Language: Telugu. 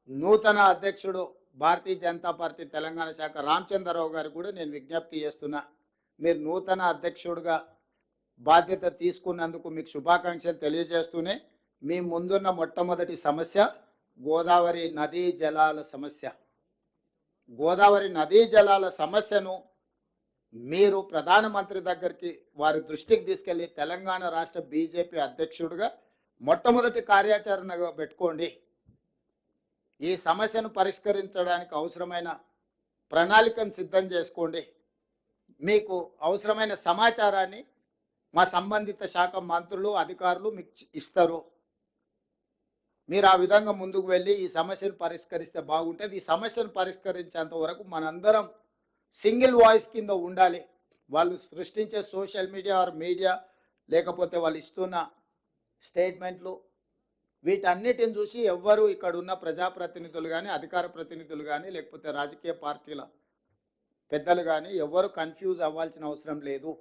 నూతన అధ్యక్షుడు భారతీయ జనతా పార్టీ తెలంగాణ శాఖ రామచంద్రరావు గారు కూడా నేను విజ్ఞప్తి చేస్తున్నా. మీరు నూతన అధ్యక్షుడిగా బాధ్యత తీసుకున్నందుకు మీకు శుభాకాంక్షలు తెలియజేస్తూనే మీ ముందున్న మొట్టమొదటి సమస్య గోదావరి నదీ జలాల సమస్య. గోదావరి నదీ జలాల సమస్యను మీరు ప్రధానమంత్రి దగ్గరికి వారి దృష్టికి తీసుకెళ్లి తెలంగాణ రాష్ట్ర బీజేపీ అధ్యక్షుడిగా మొట్టమొదటి కార్యాచరణగా పెట్టుకోండి. ఈ సమస్యను పరిష్కరించడానికి అవసరమైన ప్రణాళికను సిద్ధం చేసుకోండి. మీకు అవసరమైన సమాచారాన్ని మా సంబంధిత శాఖ మంత్రులు అధికారులు మీకు ఇస్తారు. మీరు ఆ విధంగా ముందుకు వెళ్ళి ఈ సమస్యను పరిష్కరిస్తే బాగుంటుంది. ఈ సమస్యను పరిష్కరించేంత వరకు మనందరం సింగిల్ వాయిస్ కింద ఉండాలి. వాళ్ళు సృష్టించే సోషల్ మీడియా ఆర్ మీడియా లేకపోతే వాళ్ళు ఇస్తున్న స్టేట్మెంట్లు వీటన్నిటిని చూసి ఎవ్వరు ఇక్కడ ఉన్న ప్రజాప్రతినిధులు కానీ అధికార ప్రతినిధులు కానీ లేకపోతే రాజకీయ పార్టీల పెద్దలు కానీ ఎవ్వరు కన్ఫ్యూజ్ అవ్వాల్సిన అవసరం లేదు.